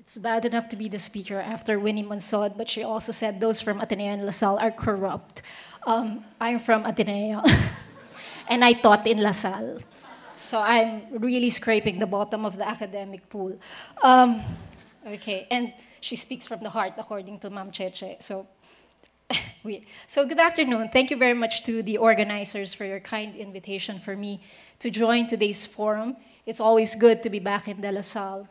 It's bad enough to be the speaker after Winnie Monsod, but she also said those from Ateneo and LaSalle are corrupt. I'm from Ateneo, and I taught in LaSalle. So I'm really scraping the bottom of the academic pool. Okay, and she speaks from the heart, according to Ma'am Cheche. So good afternoon. Thank you very much to the organizers for your kind invitation for me to join today's forum. It's always good to be back in De La Salle.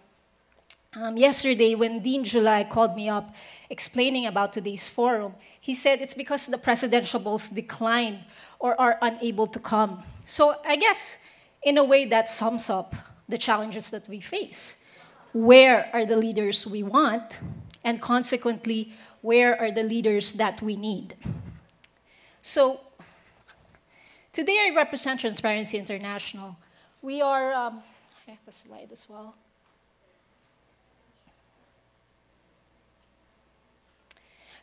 Yesterday, when Dean July called me up explaining about today's forum, he said it's because the presidential balls declined or are unable to come. So I guess, in a way, that sums up the challenges that we face. Where are the leaders we want? And consequently, where are the leaders that we need? So today I represent Transparency International. We are, I have a slide as well.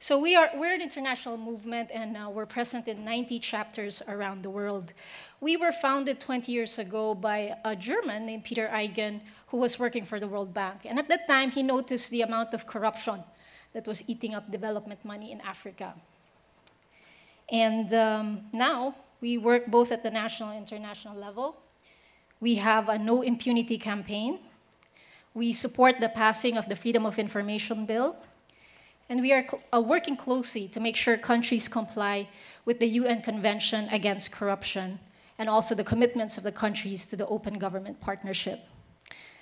So we're an international movement, and we're present in 90 chapters around the world. We were founded 20 years ago by a German named Peter Eigen, who was working for the World Bank. And at that time, he noticed the amount of corruption that was eating up development money in Africa. And now, we work both at the national and international level. We have a no impunity campaign. We support the passing of the Freedom of Information Bill. And we are working closely to make sure countries comply with the UN Convention Against Corruption and also the commitments of the countries to the Open Government Partnership.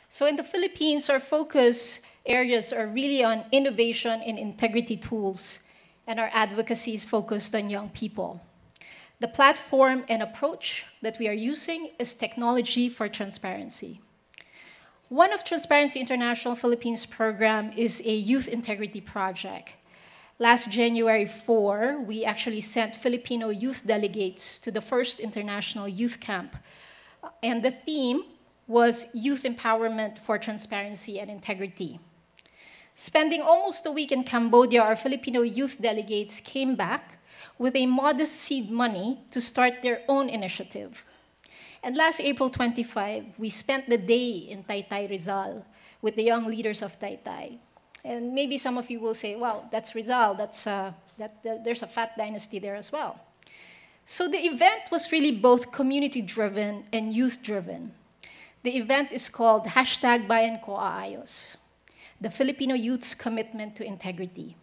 So in the Philippines, our focus areas are really on innovation in integrity tools, and our advocacy is focused on young people. The platform and approach that we are using is technology for transparency. One of Transparency International Philippines program is a youth integrity project. Last January 4, we actually sent Filipino youth delegates to the first international youth camp. And the theme was youth empowerment for transparency and integrity. Spending almost a week in Cambodia, our Filipino youth delegates came back with a modest seed money to start their own initiative. And last April 25, we spent the day in Taytay, Rizal, with the young leaders of Taytay. And maybe some of you will say, well, that's Rizal, there's a fat dynasty there as well. So the event was really both community-driven and youth-driven. The event is called #BayanKoAayos, the Filipino youth's commitment to integrity.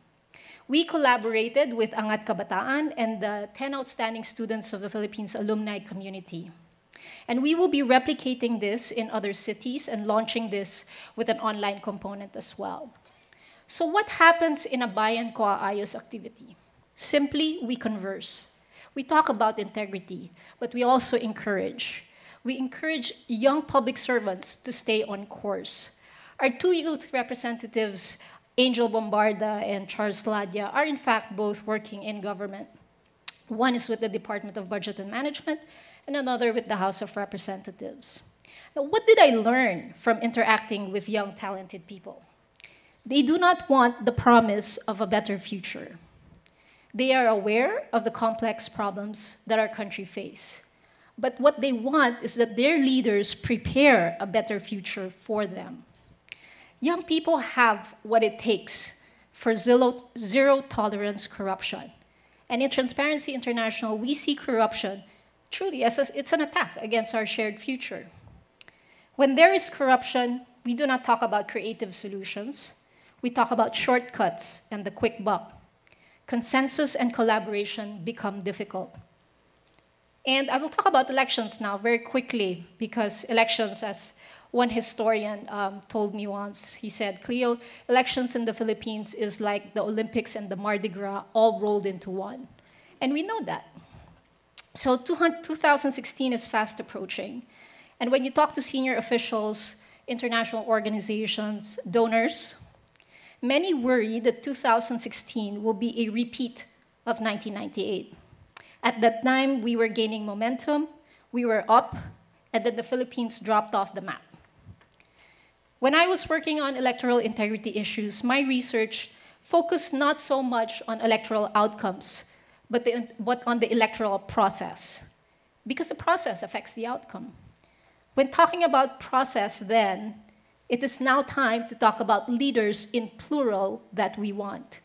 We collaborated with Angat Kabataan and the 10 outstanding students of the Philippines alumni community. And we will be replicating this in other cities and launching this with an online component as well. So what happens in a BayanKoAayos activity? Simply, we converse. We talk about integrity, but we also encourage. We encourage young public servants to stay on course. Our two youth representatives, Angel Bombarda and Charles Ladia, are in fact both working in government. One is with the Department of Budget and Management, and another with the House of Representatives. Now, what did I learn from interacting with young, talented people? They do not want the promise of a better future. They are aware of the complex problems that our country faces. But what they want is that their leaders prepare a better future for them. Young people have what it takes for zero-tolerance corruption. And in Transparency International, we see corruption truly it's an attack against our shared future. When there is corruption, we do not talk about creative solutions. We talk about shortcuts and the quick buck. Consensus and collaboration become difficult. And I will talk about elections now very quickly, because elections, as one historian told me once, he said, Cleo, elections in the Philippines is like the Olympics and the Mardi Gras all rolled into one. And we know that. So 2016 is fast approaching. And when you talk to senior officials, international organizations, donors, many worry that 2016 will be a repeat of 1998. At that time, we were gaining momentum, we were up, and then the Philippines dropped off the map. When I was working on electoral integrity issues, my research focused not so much on electoral outcomes, but on the electoral process, because the process affects the outcome. When talking about process then, It is now time to talk about leaders in plural that we want.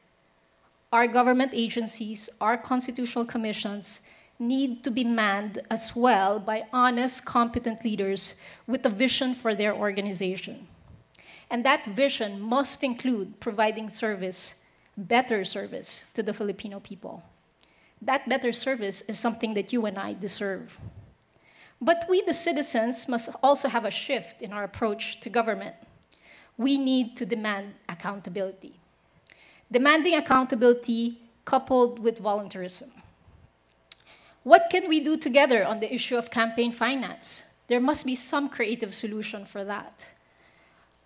Our government agencies, our constitutional commissions, need to be manned as well by honest, competent leaders with a vision for their organization. And that vision must include providing service, better service, to the Filipino people. That better service is something that you and I deserve. But we, the citizens, must also have a shift in our approach to government. We need to demand accountability. Demanding accountability coupled with volunteerism. What can we do together on the issue of campaign finance? There must be some creative solution for that.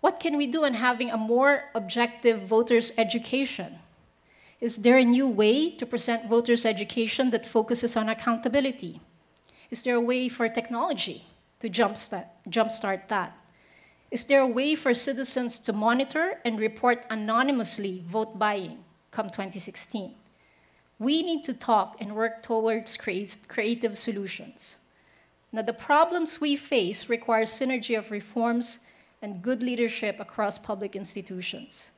What can we do in having a more objective voters' education? Is there a new way to present voters' education that focuses on accountability? Is there a way for technology to jumpstart that? Is there a way for citizens to monitor and report anonymously vote buying come 2016? We need to talk and work towards creative solutions. Now, the problems we face require synergy of reforms and good leadership across public institutions.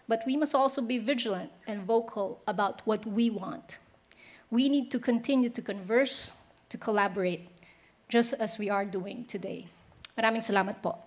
But we must also be vigilant and vocal about what we want. We need to continue to converse, to collaborate, just as we are doing today. Maraming salamat po.